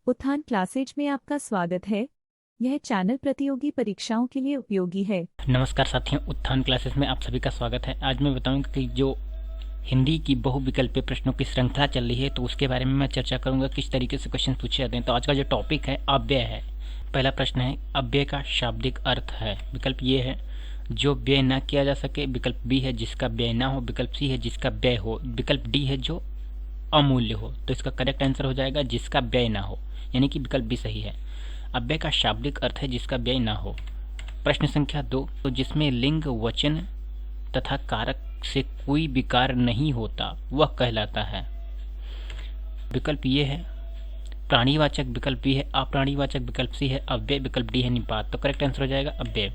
उत्थान क्लासेज में आपका स्वागत है। यह चैनल प्रतियोगी परीक्षाओं के लिए उपयोगी है। नमस्कार साथियों, उत्थान क्लासेस में आप सभी का स्वागत है। आज मैं बताऊंगा कि जो हिंदी की बहुविकल्पीय प्रश्नों की श्रृंखला चल रही है तो उसके बारे में मैं चर्चा करूंगा, किस तरीके से क्वेश्चन पूछे जाते हैं। तो आज का जो टॉपिक है अव्यय है। पहला प्रश्न है, अव्यय का शाब्दिक अर्थ है। विकल्प ये है, जो व्यय न किया जा सके। विकल्प बी है, जिसका व्यय ना हो। विकल्प सी है, जिसका व्यय हो। विकल्प डी है, जो अमूल्य हो। तो इसका करेक्ट आंसर हो जाएगा जिसका व्यय ना हो, यानी कि विकल्प बी सही है। अव्यय का शाब्दिक अर्थ है जिसका व्यय ना हो। प्रश्न संख्या 2, तो जिसमें लिंग, वचन तथा कारक से कोई विकार नहीं होता वह कहलाता है। विकल्प ये है प्राणीवाचक, विकल्प बी है अप्राणीवाचक, विकल्प सी है अव्यय, विकल्प डी है निपात। तो करेक्ट आंसर हो जाएगा अव्यय।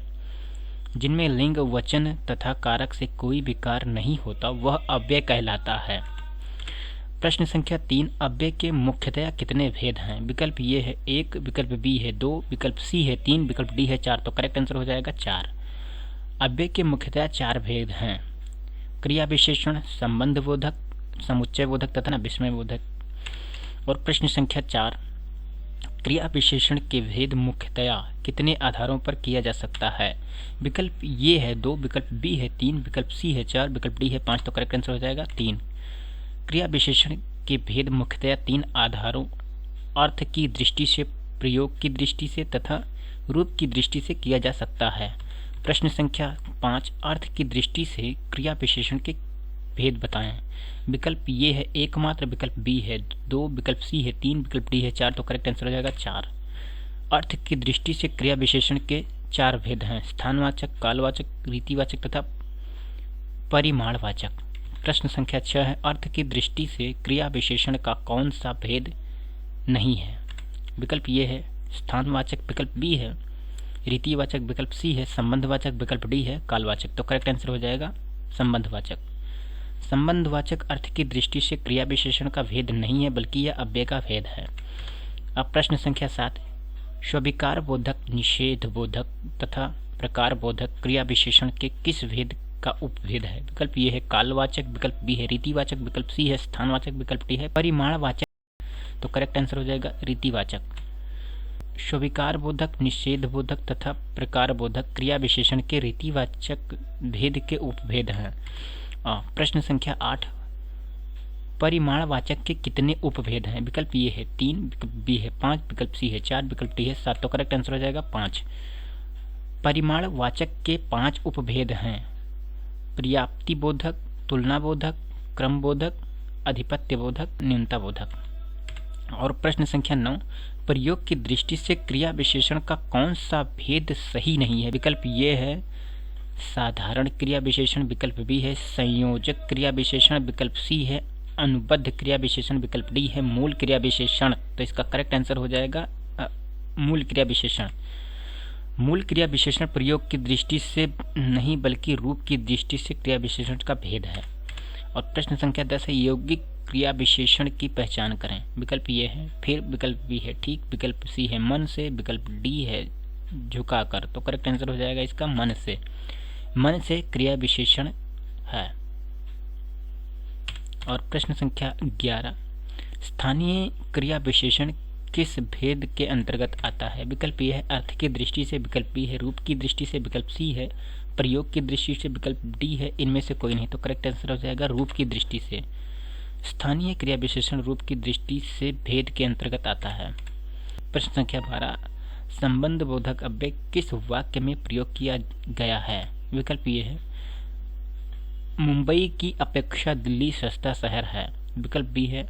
जिनमें लिंग, वचन तथा कारक से कोई विकार नहीं होता वह अव्यय कहलाता है। प्रश्न संख्या 3, अव्यय के मुख्यतया कितने भेद हैं। विकल्प ये है 1, विकल्प बी है 2, विकल्प सी है 3, विकल्प डी है 4। तो करेक्ट आंसर हो जाएगा 4। अव्यय के मुख्यतया 4 भेद हैं, क्रिया विशेषण, संबंध बोधक, समुच्चय बोधक तथा विस्मय बोधक। और प्रश्न संख्या 4, क्रिया विशेषण के भेद मुख्यतया कितने आधारों पर किया जा सकता है। विकल्प ये है 2, विकल्प बी है 3, विकल्प सी है 4, विकल्प डी है 5। तो करेक्ट आंसर हो जाएगा 3। क्रिया विशेषण के भेद मुख्यतया 3 आधारों, अर्थ की दृष्टि से, प्रयोग की दृष्टि से तथा रूप की दृष्टि से किया जा सकता है। प्रश्न संख्या 5, अर्थ की दृष्टि से क्रिया विशेषण के भेद बताएं। विकल्प ये है एकमात्र, विकल्प बी है 2, विकल्प सी है 3, विकल्प डी है 4। तो करेक्ट आंसर हो जाएगा 4। अर्थ की दृष्टि से क्रिया विशेषण के 4 भेद हैं, स्थानवाचक, कालवाचक, रीतिवाचक तथा परिमाणवाचक। प्रश्न संख्या 6 है, अर्थ की दृष्टि से क्रिया विशेषण का कौन सा भेद नहीं है। विकल्प ये है स्थानवाचक, विकल्प बी है रीतिवाचक, विकल्प सी है संबंधवाचक, विकल्प डी है कालवाचक। तो करेक्ट आंसर हो जाएगा संबंधवाचक। संबंधवाचक अर्थ की दृष्टि से क्रिया विशेषण का भेद नहीं है, बल्कि यह अव्यय का भेद है। अब प्रश्न संख्या 7, स्वीकार बोधक, निषेध बोधक तथा प्रकार बोधक क्रिया विशेषण के किस भेद का उपभेद है। विकल्प ये है कालवाचक, विकल्प बी है रीतिवाचक, विकल्प सी है स्थानवाचक, विकल्प डी है परिमाणवाचक। तो करेक्ट आंसर हो जाएगा रीतिवाचक। स्वीकार बोधक, निषेध बोधक तथा प्रकार बोधक क्रिया विशेषण के रीतिवाचक भेद के उपभेद हैं। प्रश्न संख्या 8, परिमाणवाचक के कितने उपभेद हैं। विकल्प ये है 3, विकल्प बी है 5, विकल्प सी है 4, विकल्प डी है 7। तो करेक्ट आंसर हो जाएगा 5। परिमाणवाचक के 5 उपभेद हैं, पर्याप्ति बोधक, तुलना बोधक, क्रम बोधक, अधिपत्य बोधक, न्यूनता बोधक। और प्रश्न संख्या 9, प्रयोग की दृष्टि से क्रिया विशेषण का कौन सा भेद सही नहीं है। विकल्प ये है साधारण क्रिया विशेषण, विकल्प बी है संयोजक क्रिया विशेषण, विकल्प सी है अनुबद्ध क्रिया विशेषण, विकल्प डी है मूल क्रिया विशेषण। तो इसका करेक्ट आंसर हो जाएगा मूल क्रिया विशेषण। मूल क्रिया विशेषण प्रयोग की दृष्टि से नहीं बल्कि रूप की दृष्टि से क्रिया विशेषण का भेद है। और प्रश्न संख्या 10 है, यौगिक क्रिया विशेषण की पहचान करें। विकल्प ये है, फिर विकल्प बी है ठीक, विकल्प सी है मन से, विकल्प डी है झुकाकर। तो करेक्ट आंसर हो जाएगा इसका मन से। मन से क्रिया विशेषण है। और प्रश्न संख्या 11, स्थानीय क्रिया विशेषण किस भेद के अंतर्गत आता है। विकल्प ये है अर्थ की दृष्टि से, विकल्प बी है रूप की दृष्टि से, विकल्प सी है प्रयोग की दृष्टि से, विकल्प डी है इनमें से कोई नहीं। तो करेक्ट आंसर हो जाएगा रूप की दृष्टि से। स्थानीय क्रिया विशेषण रूप की दृष्टि से भेद के अंतर्गत आता है। प्रश्न संख्या 12, संबंध बोधक अव्यय किस वाक्य में प्रयोग किया गया है। विकल्प ये है मुंबई की अपेक्षा दिल्ली सस्ता शहर है, विकल्प बी है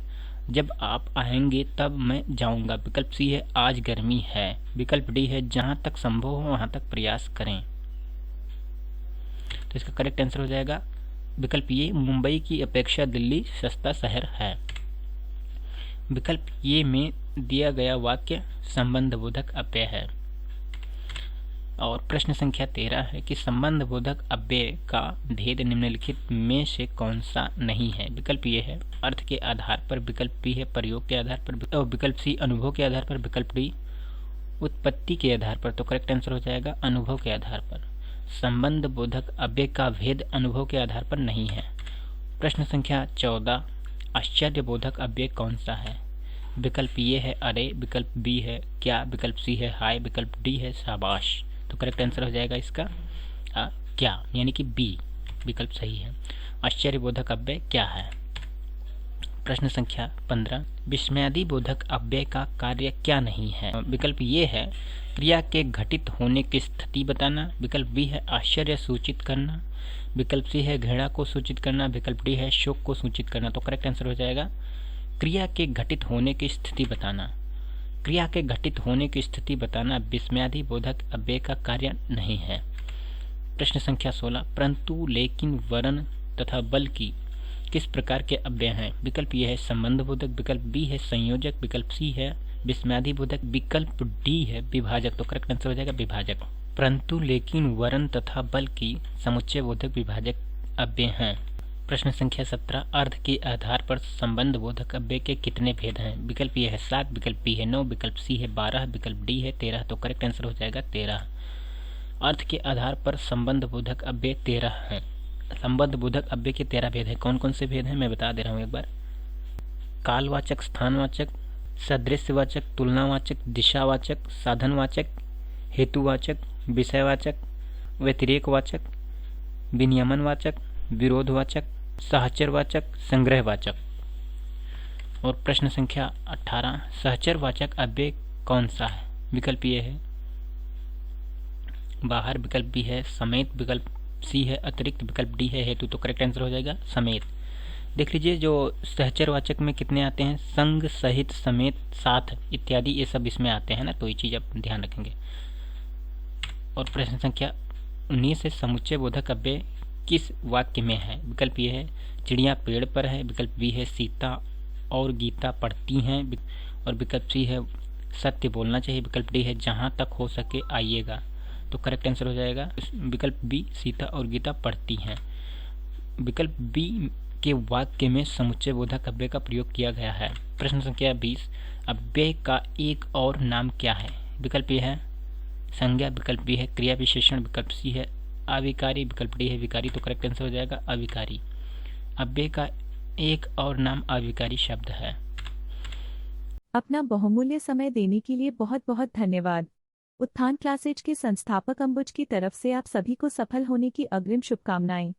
जब आप आएंगे तब मैं जाऊंगा, विकल्प सी है आज गर्मी है, विकल्प डी है जहां तक संभव हो वहां तक प्रयास करें। तो इसका करेक्ट आंसर हो जाएगा विकल्प ये मुंबई की अपेक्षा दिल्ली सस्ता शहर है। विकल्प ये में दिया गया वाक्य संबंध बोधक अव्यय है। और प्रश्न संख्या 13 है कि संबंध बोधक अव्यय का भेद निम्नलिखित में से कौन सा नहीं है। विकल्प ये है अर्थ के आधार पर, विकल्प बी है प्रयोग के आधार पर, और विकल्प सी अनुभव के आधार पर, विकल्प डी उत्पत्ति के आधार पर। तो करेक्ट आंसर हो जाएगा अनुभव के आधार पर। संबंध बोधक अव्यय का भेद अनुभव के आधार पर नहीं है। प्रश्न संख्या 14, आश्चर्य बोधक अव्यय कौन सा है। विकल्प ये है अरे, विकल्प बी है क्या, विकल्प सी है हाय, विकल्प डी है शाबाश। तो करेक्ट आंसर हो जाएगा इसका क्या, यानी कि बी विकल्प सही है। आश्चर्यबोधक अव्यय क्या है? प्रश्न संख्या 15, विस्मयादिबोधक अव्यय का कार्य क्या नहीं है? विकल्प ये है क्रिया के घटित होने की स्थिति बताना, विकल्प बी है आश्चर्य सूचित करना, विकल्प सी है घृणा को सूचित करना, विकल्प डी है शोक को सूचित करना। तो करेक्ट आंसर हो जाएगा क्रिया के घटित होने की स्थिति बताना। क्रिया के घटित होने की स्थिति बताना विस्मयादिबोधक अव्यय का कार्य नहीं है। प्रश्न संख्या 16, परंतु लेकिन वरन तथा बल की किस प्रकार के अव्यय हैं? विकल्प ये है संबंधबोधक, विकल्प बी है संयोजक, विकल्प सी है विस्मयादिबोधक, विकल्प डी है विभाजक। तो करेक्ट आंसर हो जाएगा विभाजक। परंतु लेकिन वरन तथा बल की समुच्चयबोधक विभाजक अव्यय हैं। प्रश्न संख्या 17, अर्थ के आधार पर संबंधबोधक अव्यय के कितने भेद हैं? विकल्प ये है 7, विकल्प बी है 9, विकल्प सी है 12, विकल्प डी है 13। तो करेक्ट आंसर हो जाएगा 13। अर्थ के आधार पर संबंधबोधक अव्यय 13 हैं। संबंधबोधक अव्यय के 13 भेद हैं। कौन कौन से भेद हैं मैं बता दे रहा हूँ एक बार। कालवाचक, स्थानवाचक, सदृश्यवाचक, तुलनावाचक, दिशावाचक, साधनवाचक, हेतुवाचक, विषयवाचक, व्यतिरेकवाचक, विनियमनवाचक, विरोधवाचक, सहचरवाचक, संग्रहवाचक। और प्रश्न संख्या 18, सहचरवाचक अव्यय कौन सा है? विकल्प ये है बाहर, विकल्प बी है समेत, विकल्प सी है अतिरिक्त, विकल्प डी है हेतु। तो करेक्ट आंसर हो जाएगा समेत। देख लीजिए जो सहचरवाचक में कितने आते हैं, संग, सहित, समेत, साथ इत्यादि, ये सब इसमें आते हैं ना, तो ये चीज आप ध्यान रखेंगे। और प्रश्न संख्या 19 है समुच्चयबोधक अव्यय किस वाक्य में है? विकल्प ये है चिड़िया पेड़ पर है, विकल्प बी है सीता और गीता पढ़ती हैं, और विकल्प सी है सत्य बोलना चाहिए, विकल्प डी है जहां तक हो सके आइएगा। तो करेक्ट आंसर हो जाएगा विकल्प बी सीता और गीता पढ़ती हैं। विकल्प बी के वाक्य में समुच्चयबोधक अव्यय का प्रयोग किया गया है। प्रश्न संख्या 20, अव्यय का एक और नाम क्या है? विकल्प ए है संज्ञा, विकल्प बी है क्रिया विशेषण, विकल्प सी है अविकारी, विकल्प डी है विकारी। तो करेक्ट आंसर हो जाएगा अविकारी। अव्यय का एक और नाम अविकारी शब्द है। अपना बहुमूल्य समय देने के लिए बहुत बहुत धन्यवाद। उत्थान क्लासेज के संस्थापक अंबुज की तरफ से आप सभी को सफल होने की अग्रिम शुभकामनाएं।